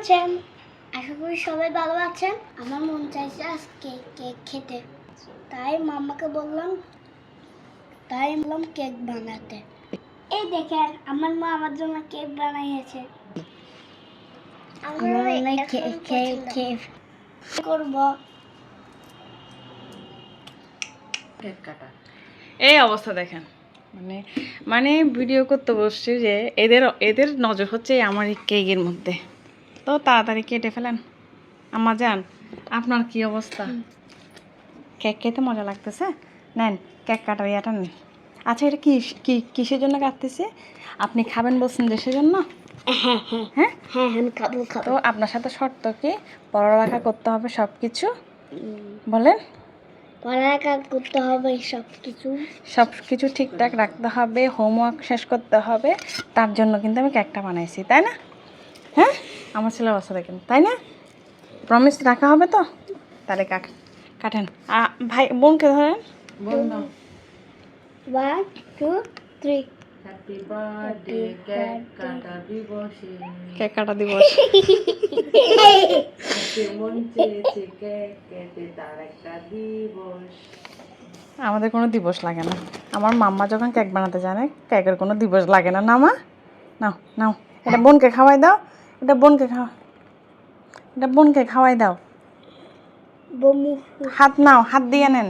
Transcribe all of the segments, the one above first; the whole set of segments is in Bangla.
আছেন? আশা করি সবাই ভালো আছেন। আমার মন চাইছে আজকে কেক খেতে, তাই মাম্মাকে বললাম কেক বানাতে। এই দেখেন আমার মা আমার জন্য কেক বানিয়েছে। আমার কেক করব। কেক কাটা এই অবস্থা দেখেন, মানে মানে ভিডিও করতে বসছি যে এদের নজর হচ্ছে আমার এই কেকের মধ্যে। তো তাড়াতাড়ি কেটে ফেলেন। আম্মা জান, আপনার কি অবস্থা? কেক খেতে মজা লাগতেছে? নেন কেক কাটার ইয়াটা নেন। আচ্ছা, এটা কিসের জন্য কাটতেছে? আপনি খাবেন বলছেন যে সেজন্য? হ্যাঁ হ্যাঁ হ্যাঁ হ্যাঁ আমি খাবো। তো আপনার সাথে শর্ত কি? পড়ালেখা করতে হবে সব কিছু। বলেন। পড়ালেখা করতে হবে সব কিছু ঠিকঠাক রাখতে হবে, হোমওয়ার্ক শেষ করতে হবে। তার জন্য কিন্তু আমি কেকটা বানাইছি, তাই না? হ্যাঁ, আমার ছেলের অবস্থা দেখেন, তাই না? প্রমিস রাখা হবে তো? তাহলে কাটেন। ভাই বোনকে ধরেন। One two three. Happy birthday cake কাটা দিবসে। কেক কাটা দিবস। মন চেয়েছে কেক কেটে তার একটা দিবস। আমাদের কোনো দিবস লাগে না। আমার মাম্মা যখন কেক বানাতে জানে, কেকের কোনো দিবস লাগে না। না মা, নাও নাও, এটা বোনকে খাওয়াই দাও। এটা বোনকে খাওয়াই দাও। হাত নাও, হাত দিয়ে নেন।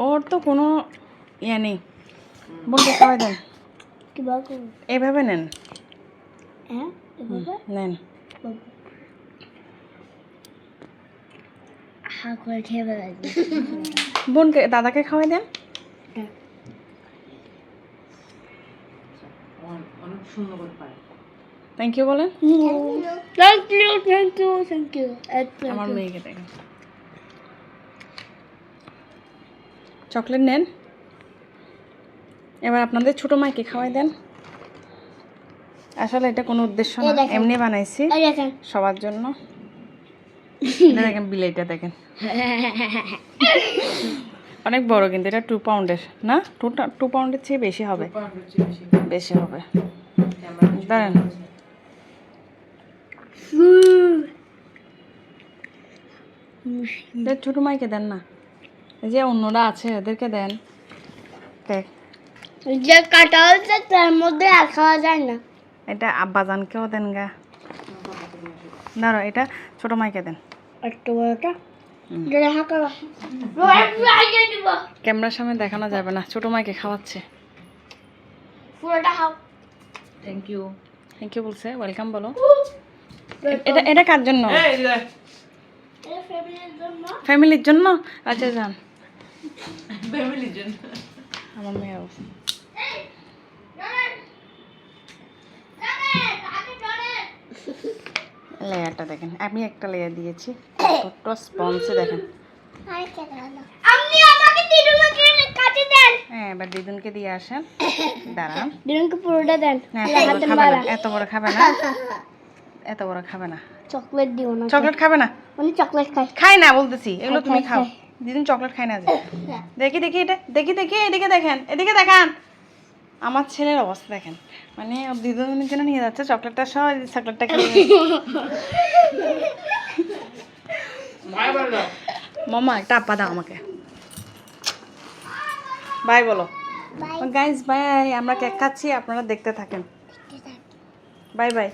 ওর তো কোনো ইয়ে নেই। বোনকে খাওয়াই দেন। এইভাবে নেন। নেন। বোনকে দাদাকে খাওয়াই দেন। থ্যাংক ইউ বলেন। Thank you. আমার মেয়েকে দেখেন। চকলেট নেন। এবার আপনাদের ছোট মাইকে খাওয়াই দেন। আসলে এটা কোনো উদ্দেশ্য না, এমনি বানাইছি সবার জন্য। দেখেন বিলেইটা দেখেন, অনেক বড়, কিন্তু এটা 2 পাউন্ডের না, 2 পাউন্ডের চেয়ে বেশি হবে। বেশি হবে। দাঁড়ান, ছোট মাইকে দেন না, এই যে অন্যরা আছে এদেরকে দেন কেক। যে কাটা হচ্ছে তার মধ্যে আর খাওয়া যায় না। এটা আব্বাজানকেও দেন গা। দাঁড়ো, এটা ছোট মাইকে দেন। একটু বড়টা ক্যামেরার সামনে দেখানো যাবে না, ছোট মাইকে খাওয়াচ্ছে। পুরোটা খাও। থ্যাংক ইউ বলছে, ওয়েলকাম বলো। এটা কার জন্য? ফ্যামিলির জন্য। আচ্ছা যান, ফ্যামিলির জন্য। আমার মেয়ে অবস্থা লেয়ারটা দেখেন, আমি একটা লেয়ার দিয়েছি, ছোট্ট স্পঞ্জে দেখেন। হ্যাঁ, এবার দিদুনকে দিয়ে আসেন। দাঁড়ান, দিদুনকে পুরোটা দেন। এত বড় খাবে না, এত বড় খাবে না। চকলেট দিও না। চকলেট খাবে না, উনি চকলেট খাই না বলতেছি, এগুলো তুমি খাও। দিদুন চকলেট খাই না। দেখি এটা দেখি এদিকে দেখান। আমার ছেলের অবস্থা দেখেন, মানে দিদুনের জন্য নিয়ে যাচ্ছে চকলেটটা সহ, চকলেটটা খেয়ে মামা একটা আপা দাও আমাকে। বাই বলো। গাইস বাই, আমরা কেক খাচ্ছি, আপনারা দেখতে থাকেন। Bye bye.